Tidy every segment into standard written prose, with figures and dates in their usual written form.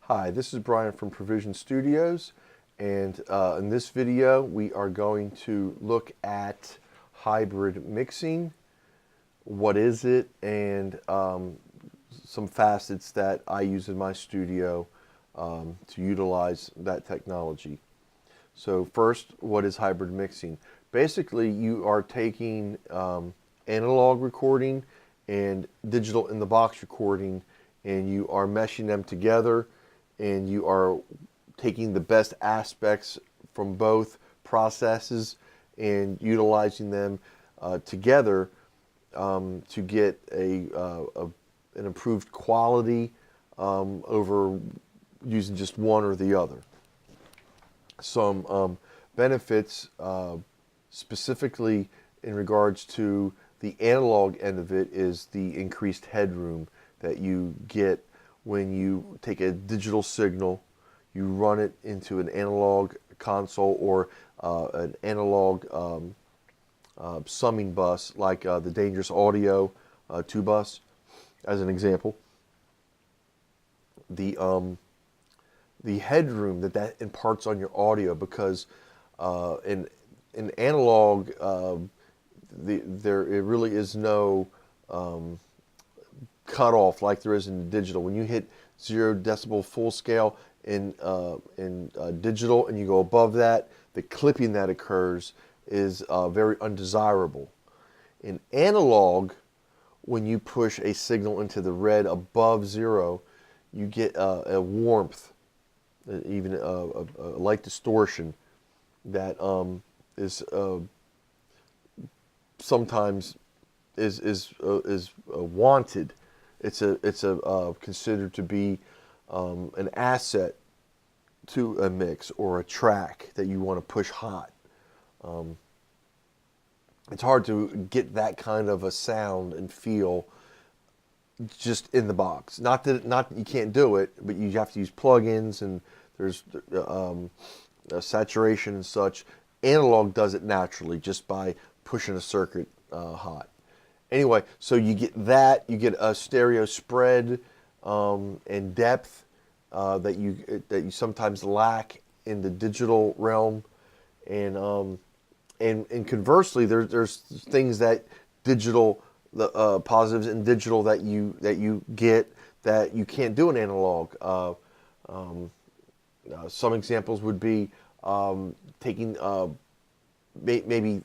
Hi, this is Brian from Provision Studios, and in this video we are going to look at hybrid mixing. What is it, and some facets that I use in my studio to utilize that technology. So first, what is hybrid mixing? Basically, you are taking analog recording and digital in the box recording, and you are meshing them together, and you are taking the best aspects from both processes and utilizing them together to get an improved quality over using just one or the other. Some benefits specifically in regards to the analog end of it is the increased headroom that you get when you take a digital signal, you run it into an analog console or an analog summing bus like the Dangerous Audio 2 bus, as an example. The headroom that imparts on your audio, because in analog there really is no cutoff like there is in digital. When you hit 0 decibel full scale in digital and you go above that, the clipping that occurs is very undesirable. In analog, when you push a signal into the red above 0, you get a warmth, even a light distortion that is sometimes is wanted. It's considered to be an asset to a mix or a track that you want to push hot. It's hard to get that kind of a sound and feel just in the box. Not that you can't do it, but you have to use plugins, and there's saturation and such. Analog does it naturally just by pushing a circuit hot. Anyway, so you get that, you get a stereo spread and depth that you sometimes lack in the digital realm, and conversely, there's things that digital, the positives in digital that you get that you can't do in analog. Some examples would be taking maybe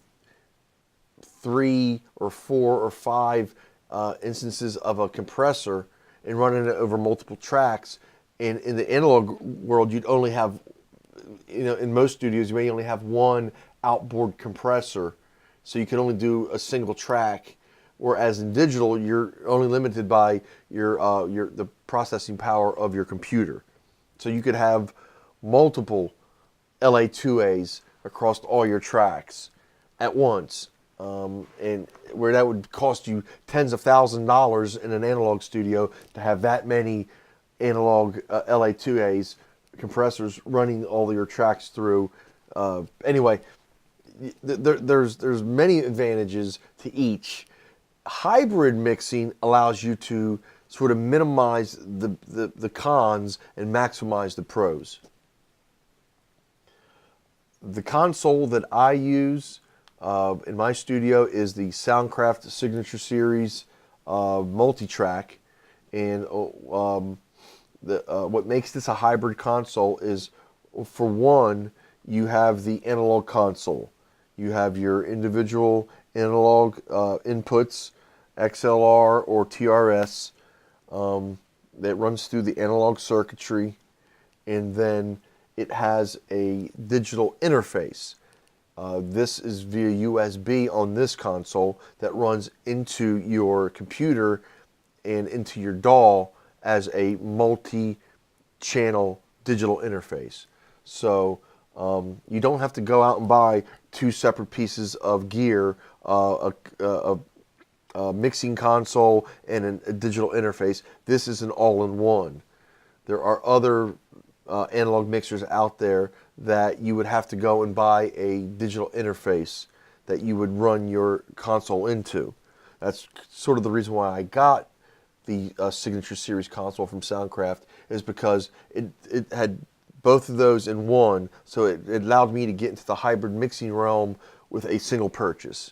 3 or 4 or 5 instances of a compressor and running it over multiple tracks. And in the analog world, you'd only have, in most studios, you may only have one outboard compressor, so you can only do a single track. Whereas in digital, you're only limited by the processing power of your computer. So you could have multiple LA2As across all your tracks at once. And where that would cost you tens of thousands of dollars in an analog studio to have that many analog LA2As compressors running all of your tracks through. Anyway, there's many advantages to each. Hybrid mixing allows you to sort of minimize the cons and maximize the pros. The console that I use in my studio is the Soundcraft Signature Series multi-track, and what makes this a hybrid console is, for one, you have the analog console. You have your individual analog inputs, XLR or TRS, that runs through the analog circuitry, and then it has a digital interface. This is via USB on this console that runs into your computer and into your DAW as a multi-channel digital interface. So you don't have to go out and buy 2 separate pieces of gear, a mixing console and a digital interface. This is an all-in-one. There are other analog mixers out there that you would have to go and buy a digital interface that you would run your console into. That's sort of the reason why I got the Signature Series console from Soundcraft is because it had both of those in one, so it allowed me to get into the hybrid mixing realm with a single purchase.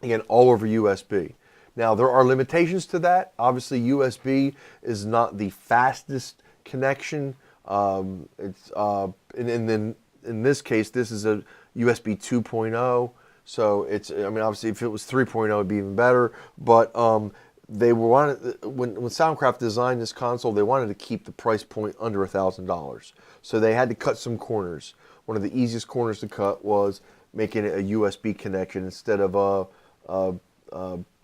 Again, all over USB. Now, there are limitations to that. Obviously, USB is not the fastest connection. And then in this case, this is a USB 2.0. So it's, I mean, obviously, if it was 3.0, it'd be even better. But they wanted, when Soundcraft designed this console, they wanted to keep the price point under $1,000. So they had to cut some corners. One of the easiest corners to cut was making it a USB connection instead of a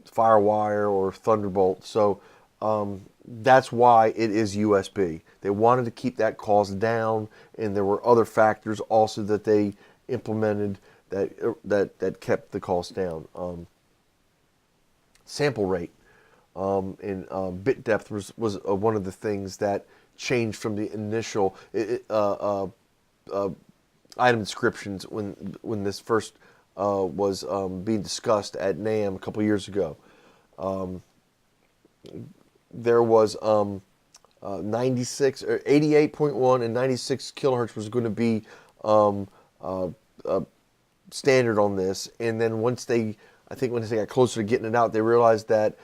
Firewire or Thunderbolt. So that's why it is USB. They wanted to keep that cost down, and there were other factors also that they implemented that kept the cost down. Sample rate and bit depth was one of the things that changed from the initial item descriptions when this first was being discussed at NAMM a couple years ago. There was 96 or 88.1 and 96 kilohertz was going to be standard on this, and then once they got closer to getting it out, they realized that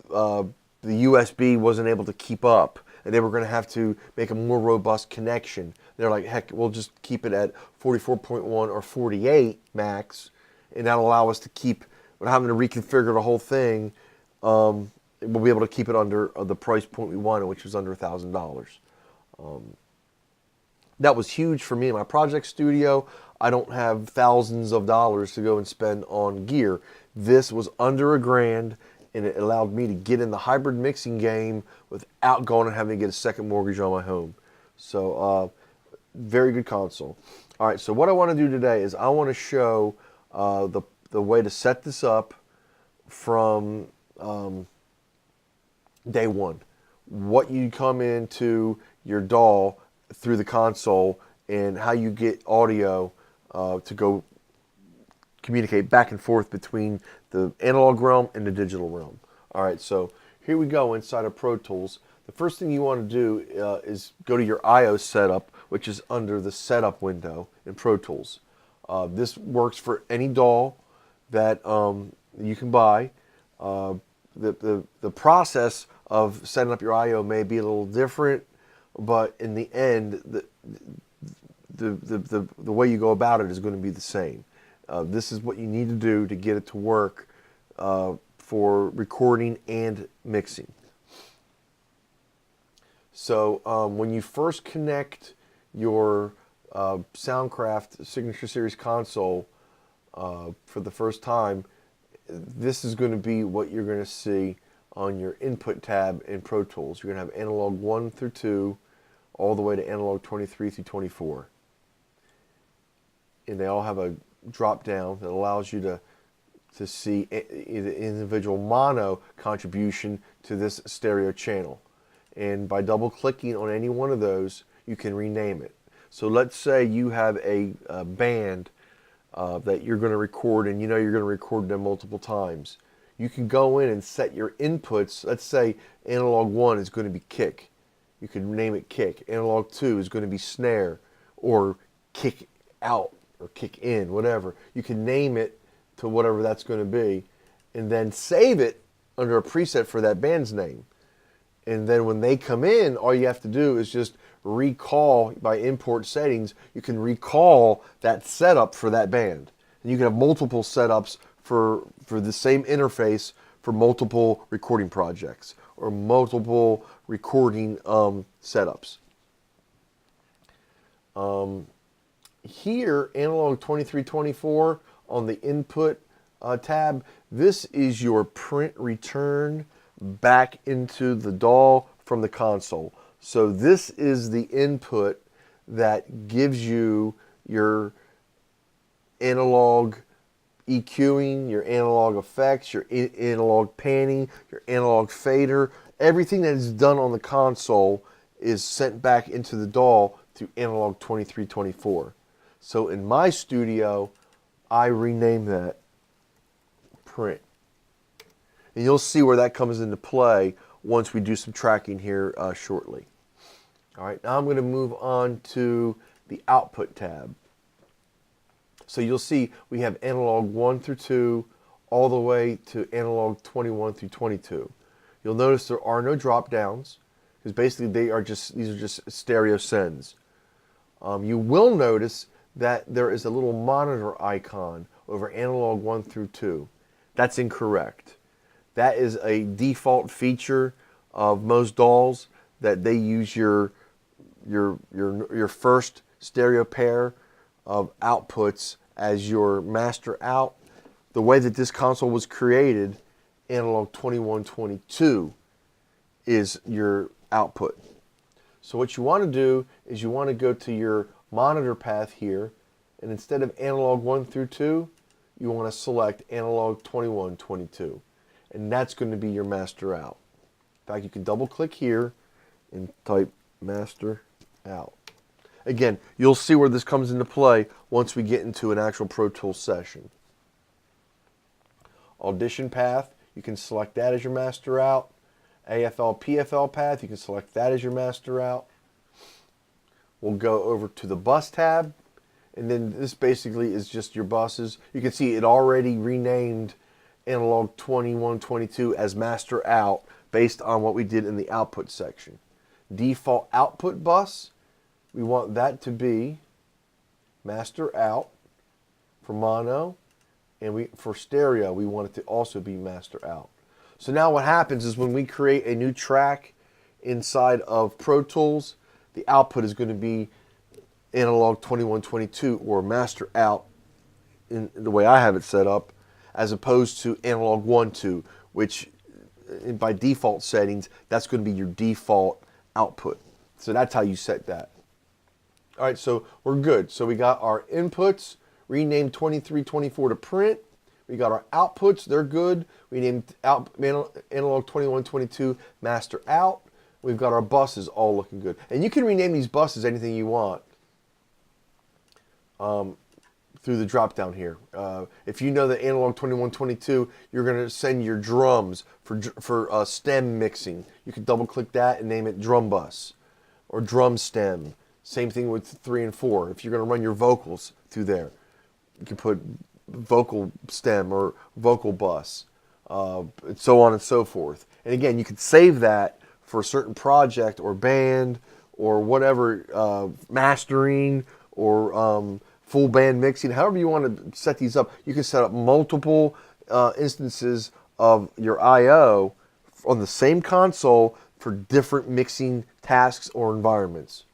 the USB wasn't able to keep up, and they were going to have to make a more robust connection. They're like, heck, we'll just keep it at 44.1 or 48 max, and that'll allow us to keep, without having to reconfigure the whole thing, we'll be able to keep it under the price point we wanted, which was under $1,000. That was huge for me in my project studio. I don't have thousands of dollars to go and spend on gear. This was under $1,000, and it allowed me to get in the hybrid mixing game without going and having to get a second mortgage on my home. So, very good console. All right, so what I want to do today is I want to show the way to set this up from day one. What you come into your DAW through the console and how you get audio to go communicate back and forth between the analog realm and the digital realm. All right, so here we go inside of Pro Tools. The first thing you want to do is go to your I/O setup, which is under the setup window in Pro Tools. This works for any DAW that you can buy. The process of setting up your I/O may be a little different, but in the end, the way you go about it is going to be the same. This is what you need to do to get it to work for recording and mixing. So when you first connect your Soundcraft Signature Series console for the first time, this is going to be what you're going to see on your input tab in Pro Tools. You're going to have analog 1 through 2 all the way to analog 23 through 24. And they all have a drop down that allows you to see the individual mono contribution to this stereo channel. And by double clicking on any one of those, you can rename it. So let's say you have a band that you're going to record, and you know you're going to record them multiple times. You can go in and set your inputs. Let's say analog 1 is going to be kick. You can name it kick. Analog 2 is going to be snare, or kick out, or kick in, whatever. You can name it to whatever that's going to be, and then save it under a preset for that band's name. And then when they come in, all you have to do is just recall by import settings. You can recall that setup for that band. And you can have multiple setups for the same interface for multiple recording projects or multiple recording setups. Here, analog 2324 on the input tab, this is your print return back into the DAW from the console. So this is the input that gives you your analog EQing, your analog effects, your analog panning, your analog fader. Everything that is done on the console is sent back into the DAW through analog 2324. So in my studio, I rename that print. And you'll see where that comes into play once we do some tracking here shortly. All right, now I'm going to move on to the Output tab. So you'll see we have analog 1 through 2 all the way to analog 21 through 22. You'll notice there are no drop downs because basically these are just stereo sends. You will notice that there is a little monitor icon over analog 1 through 2. That's incorrect. That is a default feature of most DAWs, that they use your first stereo pair of outputs as your master out. The way that this console was created, analog 2122 is your output. So what you want to do is you want to go to your monitor path here, and instead of analog 1 through 2, you want to select analog 2122, and that's going to be your master out. In fact, you can double click here and type master out. Again, you'll see where this comes into play once we get into an actual Pro Tools session. Audition path, you can select that as your master out. AFL, PFL path, you can select that as your master out. We'll go over to the bus tab, and then this basically is just your buses. You can see it already renamed analog 2122 as master out based on what we did in the output section. Default output bus, we want that to be master out for mono, and for stereo we want it to also be master out. So now what happens is when we create a new track inside of Pro Tools, the output is going to be analog 2122 or master out in the way I have it set up, as opposed to analog 1-2, which by default settings, that's going to be your default output. So that's how you set that. All right, so we're good. So we got our inputs renamed 2324 to print. We got our outputs, they're good. We named analog 2122 master out. We've got our buses all looking good. And you can rename these buses anything you want through the drop down here. If you know that analog 2122, you're going to send your drums for stem mixing. You can double click that and name it drum bus or drum stem. Same thing with 3 and 4. If you're going to run your vocals through there, you can put vocal stem or vocal bus, and so on and so forth. And again, you could save that for a certain project or band or whatever, mastering or full band mixing, however you want to set these up. You can set up multiple instances of your I/O on the same console for different mixing tasks or environments.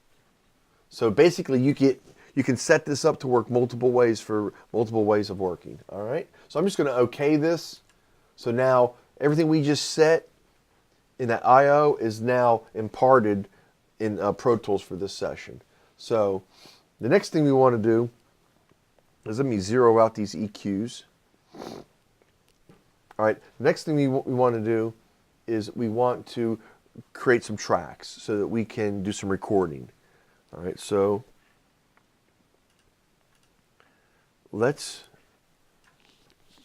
So basically you can set this up to work multiple ways for multiple ways of working. All right. So I'm just going to OK this. So now everything we just set in that I/O is now imparted in Pro Tools for this session. So the next thing we want to do is let me zero out these EQs. All right. The next thing we want to do is we want to create some tracks so that we can do some recording. All right. So let's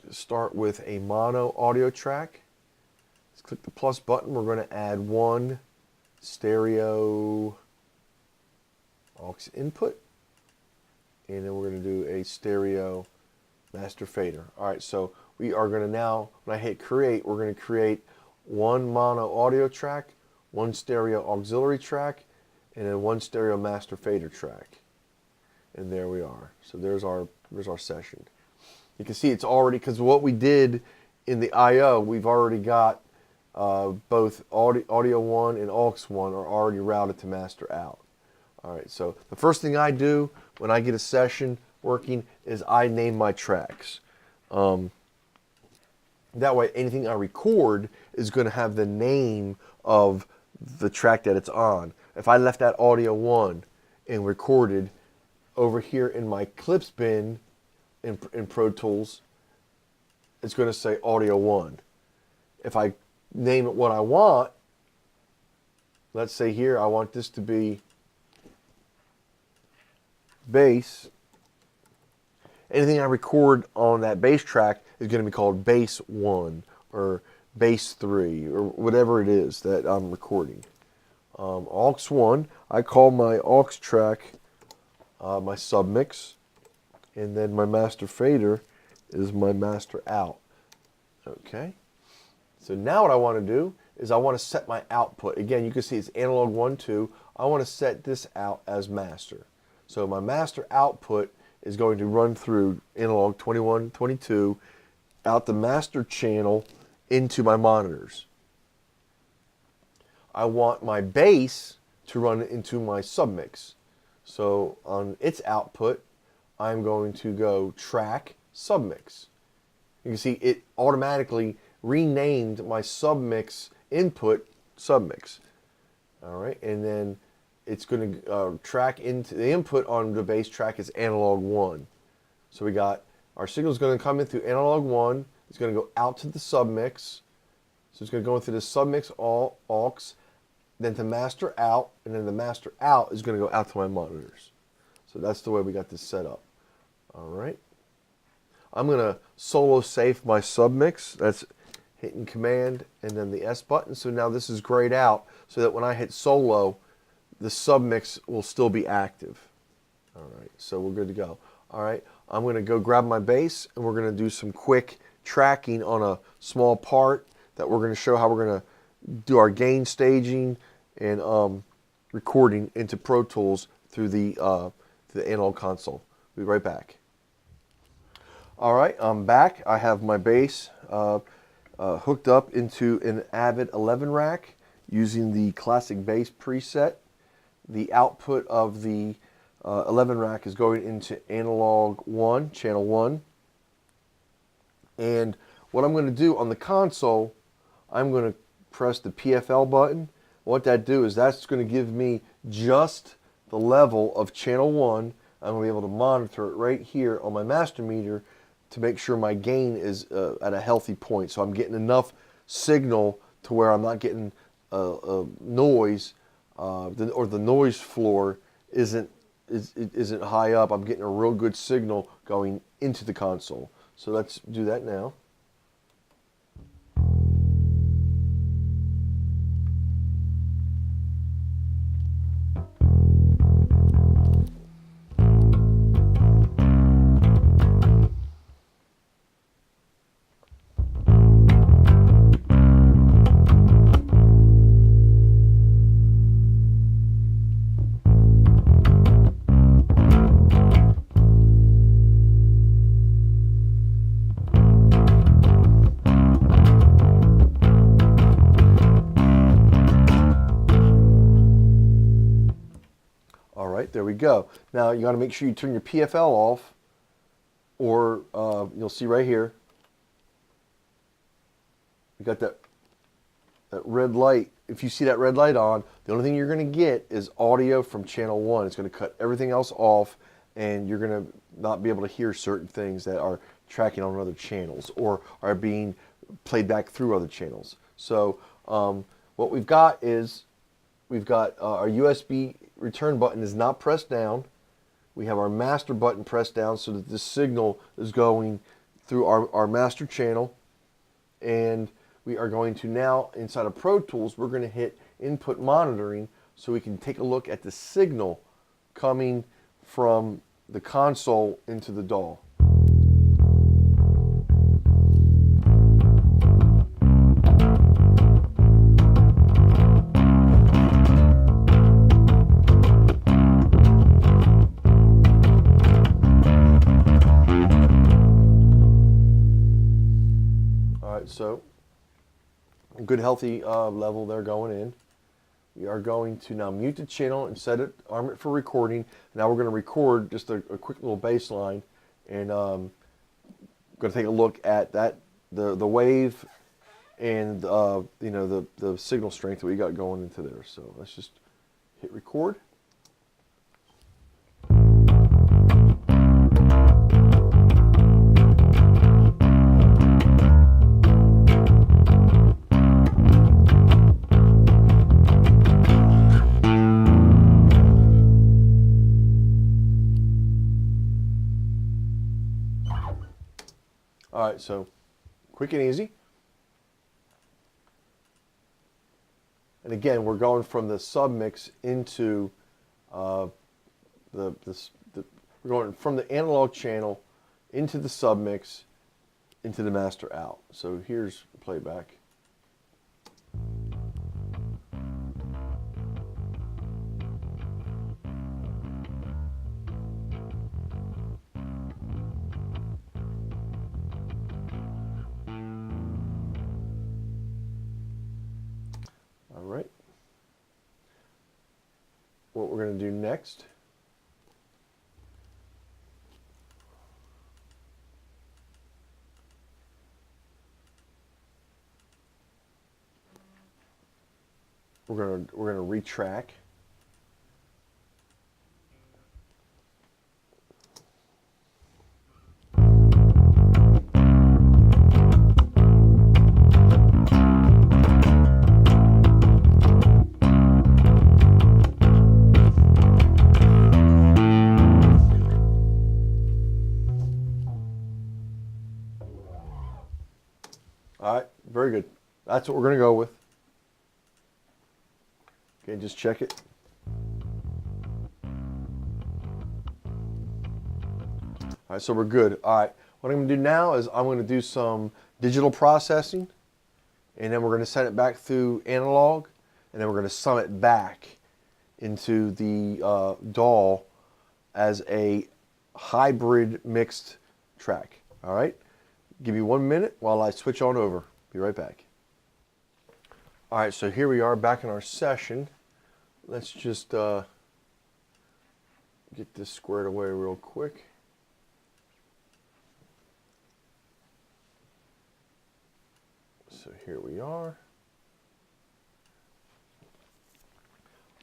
start with a mono audio track. Let's click the plus button. We're going to add one stereo aux input, and then we're going to do a stereo master fader. All right, so we are going to now, when I hit create, we're going to create one mono audio track, one stereo auxiliary track, and then one stereo master fader track. And there we are. So there's our session. You can see it's already, because what we did in the I/O, we've already got both audio 1 and aux 1 are already routed to master out. All right, so the first thing I do when I get a session working is I name my tracks. That way anything I record is going to have the name of the track that it's on. If I left that audio 1 and recorded, over here in my clips bin in Pro Tools, it's going to say audio 1. If I name it what I want, let's say here I want this to be bass. Anything I record on that bass track is going to be called bass 1 or bass 3 or whatever it is that I'm recording. Aux 1, I call my aux track my submix, and then my master fader is my master out. Okay, so now what I want to do is I want to set my output. Again, you can see it's analog 1, 2. I want to set this out as master. So my master output is going to run through analog 21, 22, out the master channel into my monitors. I want my bass to run into my submix. So on its output, I'm going to go track submix. You can see it automatically renamed my submix input submix. All right, and then it's going to track into the input on the bass track is analog 1. So we got our signal is going to come in through analog 1. It's going to go out to the submix. So it's going to go into the submix aux, then to master out, and then the master out is going to go out to my monitors. So that's the way we got this set up. All right. I'm going to solo safe my submix. That's hitting command and then the S button. So now this is grayed out so that when I hit solo, the submix will still be active. All right, so we're good to go. All right, I'm going to go grab my bass and we're going to do some quick tracking on a small part that we're going to show how we're going to do our gain staging and recording into Pro Tools through the analog console. We'll be right back. All right, I'm back. I have my bass hooked up into an Avid 11 rack using the classic bass preset. The output of the 11 rack is going into analog 1, channel 1. And what I'm going to do on the console, I'm going to press the PFL button. What that do is that's going to give me just the level of channel 1. I'm going to be able to monitor it right here on my master meter to make sure my gain is at a healthy point. So I'm getting enough signal to where I'm not getting noise, or the noise floor isn't high up. I'm getting a real good signal going into the console. So let's do that now. All right, there we go. Now you got to make sure you turn your PFL off, or you'll see right here, you got that red light. If you see that red light on, the only thing you're going to get is audio from channel 1. It's going to cut everything else off, and you're going to not be able to hear certain things that are tracking on other channels or are being played back through other channels. So what we've got is our USB return button is not pressed down. We have our master button pressed down so that this signal is going through our master channel. And we are going to now, inside of Pro Tools, we're going to hit input monitoring so we can take a look at the signal coming from the console into the DAW. So, a good healthy level there going in. We are going to now mute the channel and arm it for recording. Now we're going to record just a quick little bass line, and going to take a look at the wave and the signal strength that we got going into there. So let's just hit record. All right, so quick and easy. And again, we're going from the submix into we're going from the analog channel into the submix into the master out. So here's playback. All right. What we're going to do next we're going to retrack. All right, very good. That's what we're going to go with. Okay, just check it. All right, so we're good. All right, what I'm going to do now is I'm going to do some digital processing, and then we're going to send it back through analog, and then we're going to sum it back into the DAW as a hybrid mixed track. All right, give me 1 minute while I switch on over. Be right back. All right, so here we are back in our session. Let's just get this squared away real quick. So here we are.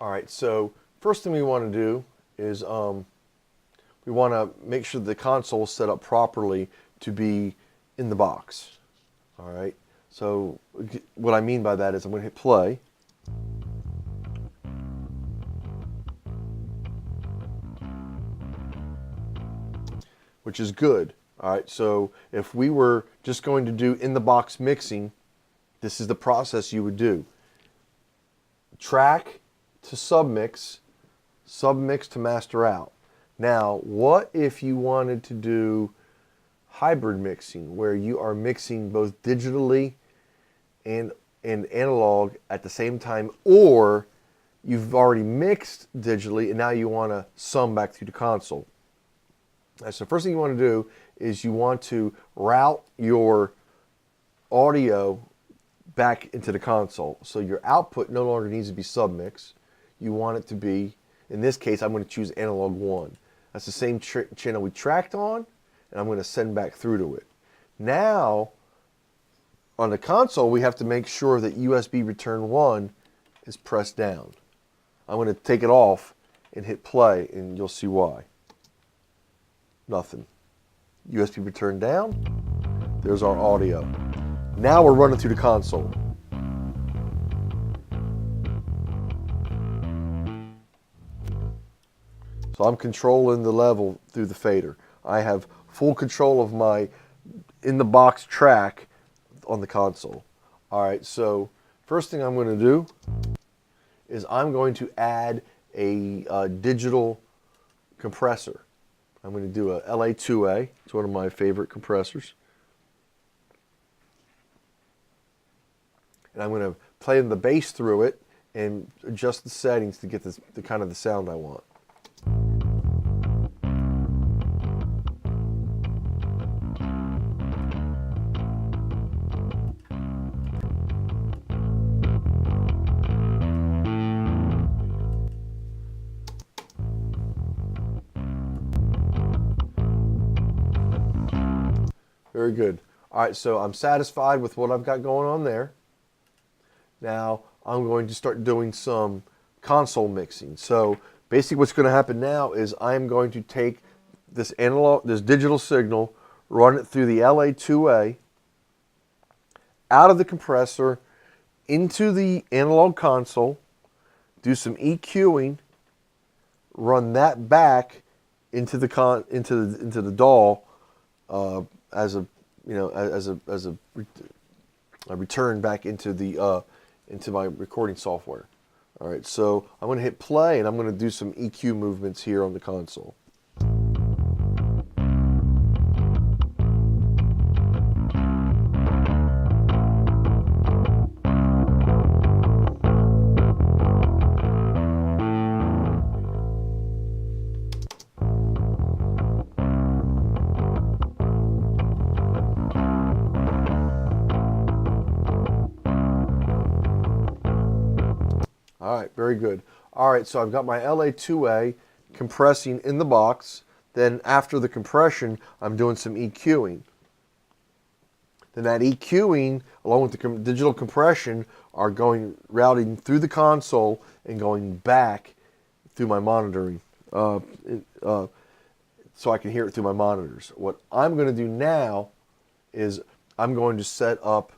All right, so first thing we want to do is we want to make sure the console is set up properly to be in the box. All right, so what I mean by that is I'm going to hit play. Which is good. All right, so if we were just going to do in the box mixing, this is the process you would do. Track to submix, submix to master out. Now, what if you wanted to do hybrid mixing, where you are mixing both digitally and analog at the same time, or you've already mixed digitally and now you want to sum back through the console? So first thing you want to do is you want to route your audio back into the console. So your output no longer needs to be submix. You want it to be, in this case, I'm going to choose analog 1. That's the same channel we tracked on, and I'm going to send back through to it. Now, on the console, we have to make sure that USB return 1 is pressed down. I'm going to take it off and hit play, and you'll see why. Nothing. USB return down. There's our audio. Now we're running through the console. So I'm controlling the level through the fader. I have full control of my in-the-box track on the console. All right, so first thing I'm going to do is I'm going to add a digital compressor. I'm going to do a LA2A. It's one of my favorite compressors. And I'm going to play the bass through it and adjust the settings to get the kind of the sound I want. Very good. All right, so I'm satisfied with what I've got going on there. Now I'm going to start doing some console mixing. So basically what's going to happen now is I'm going to take this digital signal, run it through the LA2A, out of the compressor, into the analog console, do some EQing, run that back into the DAW as a return back into the into my recording software. All right, so I'm going to hit play and I'm going to do some EQ movements here on the console. All right, very good. All right, so I've got my LA2A compressing in the box. Then after the compression, I'm doing some EQing. Then that EQing, along with the digital compression, are routing through the console and going back through my monitoring, so I can hear it through my monitors. What I'm going to do now is I'm going to set up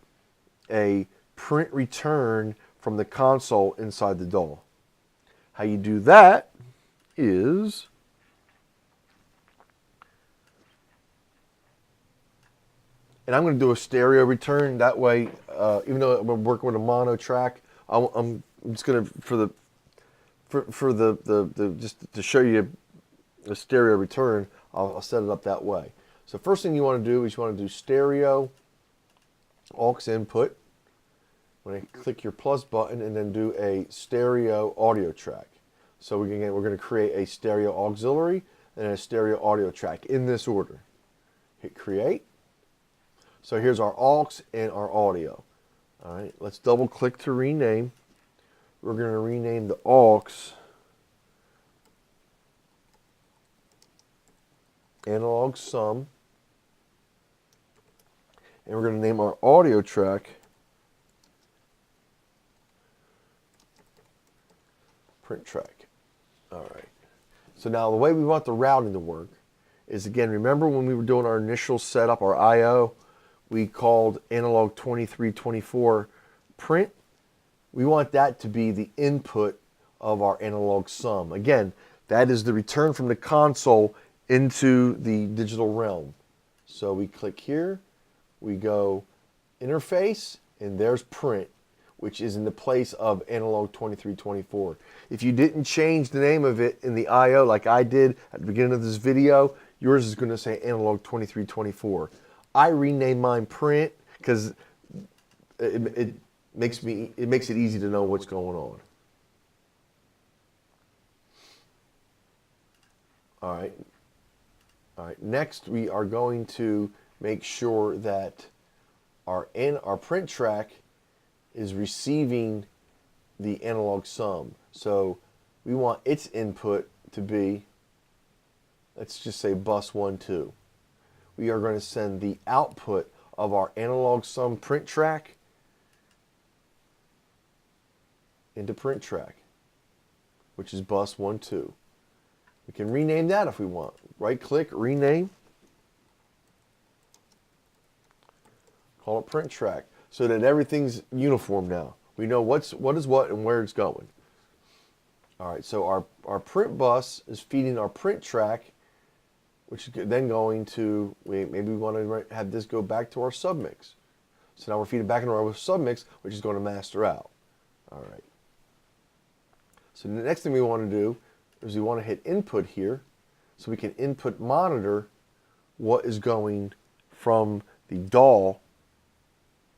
a print return from the console inside the DAW. How you do that is and I'm going to do a stereo return. That way, even though we're working with a mono track, I'm just going to just to show you the stereo return, I'll set it up that way. So first thing you want to do is you want to do stereo aux input. When I click your plus button and then do a stereo audio track. So we're going to create a stereo auxiliary and a stereo audio track in this order. Hit create. So here's our aux and our audio. All right, let's double click to rename. We're going to rename the aux analog sum, and we're going to name our audio track print track. All right. So now the way we want the routing to work is, again, remember when we were doing our initial setup, our I/O, we called analog 2324 print. We want that to be the input of our analog sum. Again, that is the return from the console into the digital realm. So we click here, we go interface, and there's print, which is in the place of analog 2324. If you didn't change the name of it in the I/O like I did at the beginning of this video, yours is going to say analog 2324. I renamed mine print because it makes it easy to know what's going on. All right. Next, we are going to make sure that our print track is receiving the analog sum. So we want its input to be, let's just say bus 1, 2. We are going to send the output of our analog sum print track into print track, which is bus 1, 2. We can rename that if we want. Right click, rename, call it print track, so that everything's uniform now. We know what is what and where it's going. All right, so our print bus is feeding our print track, which is then going to, maybe we want to have this go back to our submix. So now we're feeding back into our submix, which is going to master out. All right. So the next thing we want to do is we want to hit input here, so we can input monitor what is going from the DAW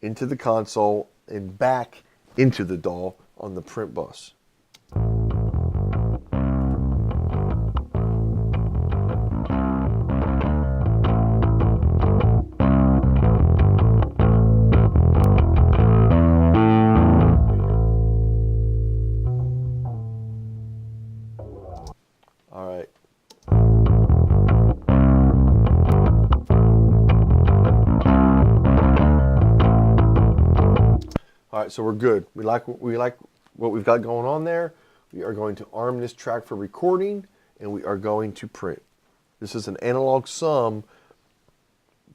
into the console and back into the DAW on the print bus. All right. All right, so we're good. We like what we've got going on there. We are going to arm this track for recording, and we are going to print. This is an analog sum,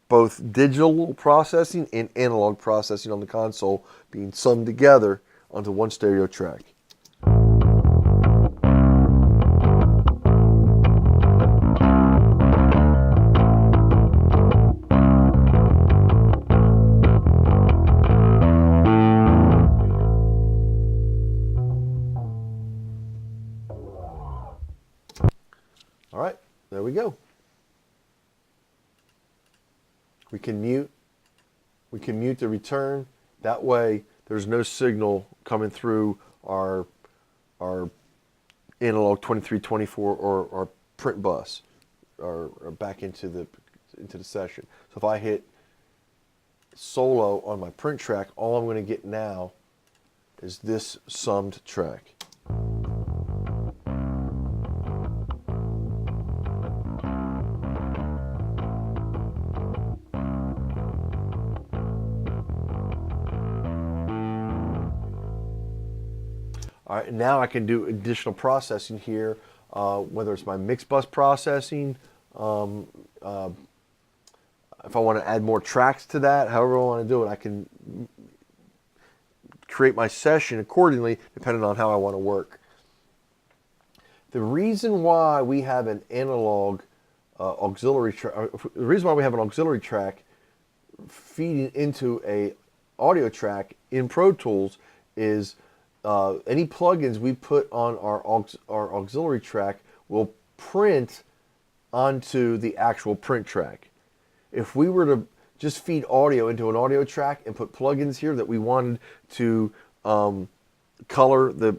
both digital processing and analog processing on the console being summed together onto one stereo track. There we go. We can mute the return. That way there's no signal coming through our analog 2324 or our print bus or back into the session. So if I hit solo on my print track, all I'm going to get now is this summed track. All right, now I can do additional processing here, whether it's my mix bus processing, if I want to add more tracks to that, however I want to do it, I can create my session accordingly depending on how I want to work. The reason why we have an analog auxiliary track, the reason why we have an auxiliary track feeding into a audio track in Pro Tools is any plugins we put on our auxiliary track will print onto the actual print track. If we were to just feed audio into an audio track and put plugins here that we wanted to color the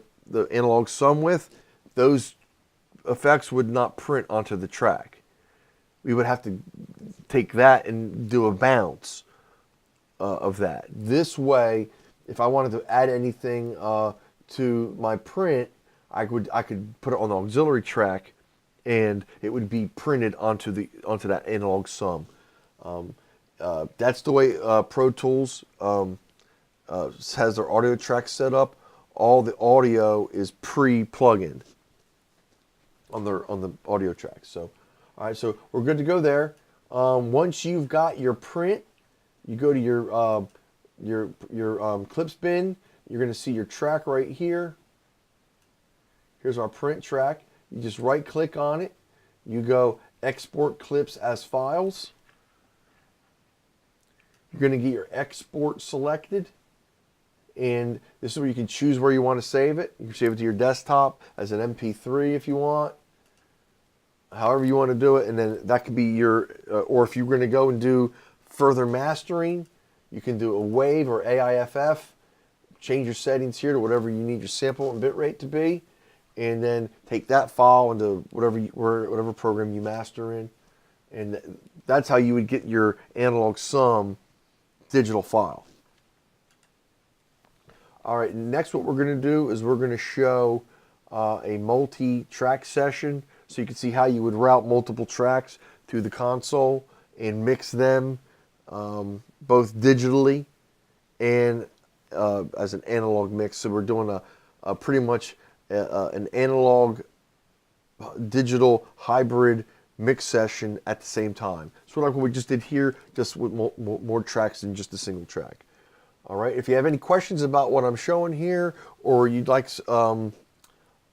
analog sum with, those effects would not print onto the track. We would have to take that and do a bounce of that. This way, if I wanted to add anything to my print, I could put it on the auxiliary track, and it would be printed onto that analog sum. That's the way Pro Tools has their audio track set up. All the audio is pre-plug-in on the audio track. So, all right, so we're good to go there. Once you've got your print, you go to your clips bin. You're going to see your track right here. Here's our print track. You just right-click on it. You go export clips as files. You're going to get your export selected, and this is where you can choose where you want to save it. You can save it to your desktop as an MP3 if you want, however you want to do it, and then that could be your, or if you're going to go and do further mastering, you can do a WAV or AIFF, change your settings here to whatever you need your sample and bitrate to be, and then take that file into whatever program you master in, and that's how you would get your analog sum digital file. All right, next what we're going to do is we're going to show a multi-track session, so you can see how you would route multiple tracks through the console and mix them both digitally and as an analog mix. So we're doing a pretty much an analog digital hybrid mix session at the same time. Sort of like what we just did here, just with more tracks than just a single track. All right, if you have any questions about what I'm showing here, or you'd like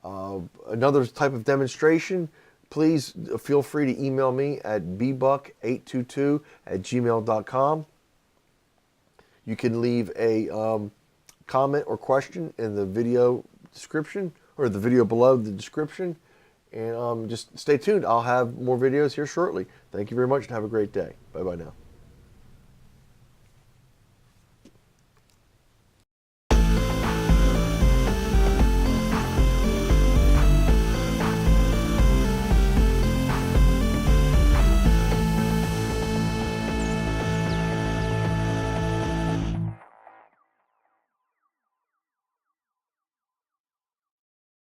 another type of demonstration, please feel free to email me at bbuck822@gmail.com. You can leave a comment or question in the video description, or the video below the description, and just stay tuned. I'll have more videos here shortly. Thank you very much and have a great day. Bye-bye now.